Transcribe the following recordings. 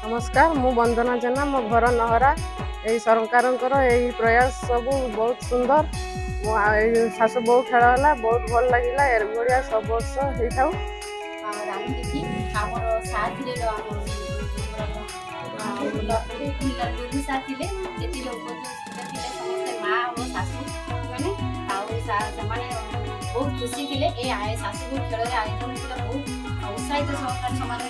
नमस्कार मु वंदना जेना मो घर नहरा यही सरकार प्रयास सब बहुत सुंदर मो शाशु बहु खेल है बहुत भल लगे एभलिया सब वर्ष हो बहुत खुशी थे शाशु खेल आयोजन बहुत उत्साहित सहकार समाज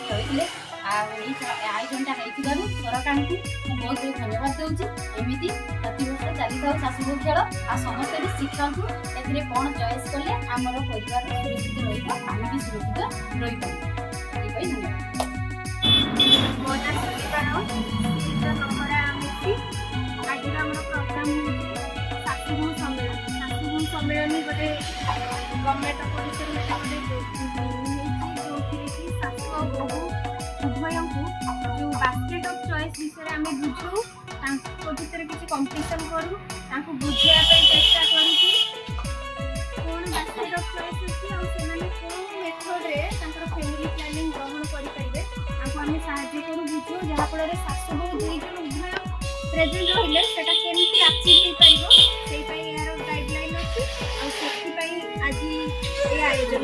आयोजनटा सरकार को बहुत बहुत धन्यवाद दूसरी एमती प्रतिवर्ष चली था शाशु खेल आ समस्त भी शिखु ए कौन चॉइस कले आम परिवार सुरक्षित रही भी सुरक्षित रही सम्मेलन गोटे गवर्नमेंट उभय को जो बास्केट ऑफ चॉइस विषय आम बुझू भितर किसी कंपटीशन करूँ बुझाई चेष्टा कौन बास्केट ऑफ चॉइस अच्छी मेथड फैमिली प्लानिंग ग्रहण करेंगे आम करूँ बुझू जहाँफल शाशु बहु दुई जन उभय प्रेजेंट रही से अचीव हो यार गाइडलाइन अच्छी आज ये आयोजन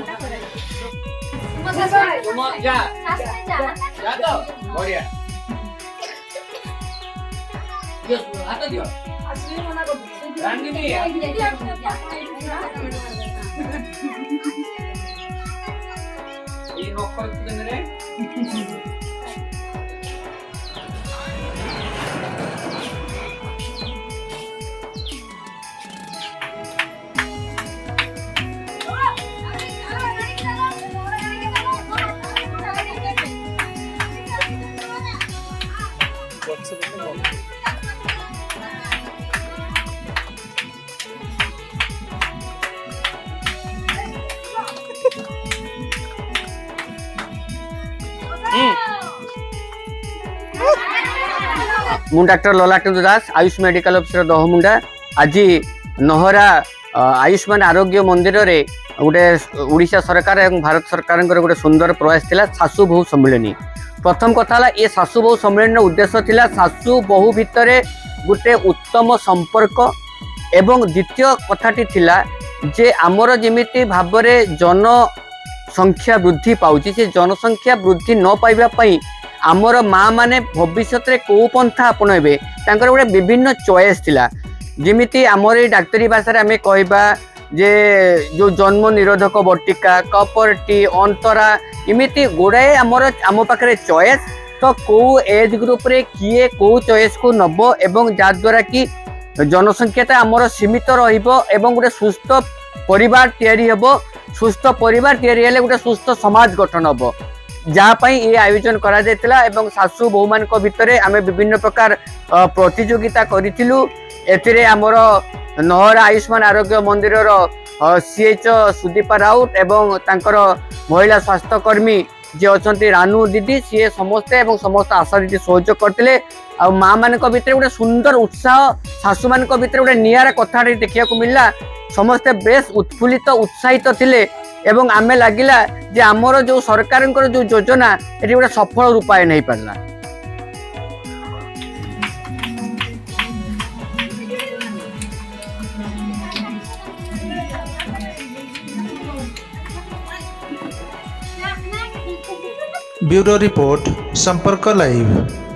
मु डॉक्टर ललाटन दास आयुष मेडिकल ऑफिसर दहमुंडा आज नहरा आयुष्मान आरोग्य मंदिर रे गोटे ओडिशा सरकार और भारत सरकार गोटे सुंदर प्रयास थिला शाशु बहु सम्मेलनी। प्रथम कथा ये शाशु बहु सम्मेलन उद्देश्य थिला शाशु बहु भितर गोटे उत्तम संपर्क एवं द्वितीय कथाटी थिला जे आमर जमिति भाव जनसंख्या वृद्धि पाउची से जनसंख्या वृद्धि न पाइबा पई आमर माँ माने भविष्य में कौ पंथा आपणबे गोटे विभिन्न चॉइस थिला जमिति आमर डाक्तरी भाषा आम कहवा जे जो जन्म निरोधक बटिका कपर टी अंतरा इमिति गुड़ाए आमर आम पाखे चॉइस तो कौ एज ग्रुप रे किए कौ चॉइस को नब एवं जद्वारा कि जनसंख्या आमर सीमित रहिबो गोटे सुस्थ परिवार तैयारी हेबो सुस्थ परिवार तैयारी हेले गोटे सुस्थ समाज गठन हेबो जहाँपाई ये आयोजन करा जायतिला एवं शाशु बहु मान भितर आम विभिन्न प्रकार प्रतियोगिता करिथिलु एथिरे आमर नहरा आयुष्मान आरोग्य मंदिर सीएचओ सुदीपा राउत एवं तांकर महिला स्वास्थ्यकर्मी जे अछंती रानू दीदी सी समस्ते एवं समस्त आशा दीदी सहयोग करते आ माँ मान भितर गोटे सुंदर उत्साह शाशु मान भितर गोटे नियारा कथा देखा मिलला समस्ते बेस उत्फुल्लित उत्साहित थिले एवं आमे लागिला जे आमर जो सरकार जो योजना ये गोटे सफल रूपायन हो पारला। ब्यूरो रिपोर्ट संपर्क लाइव।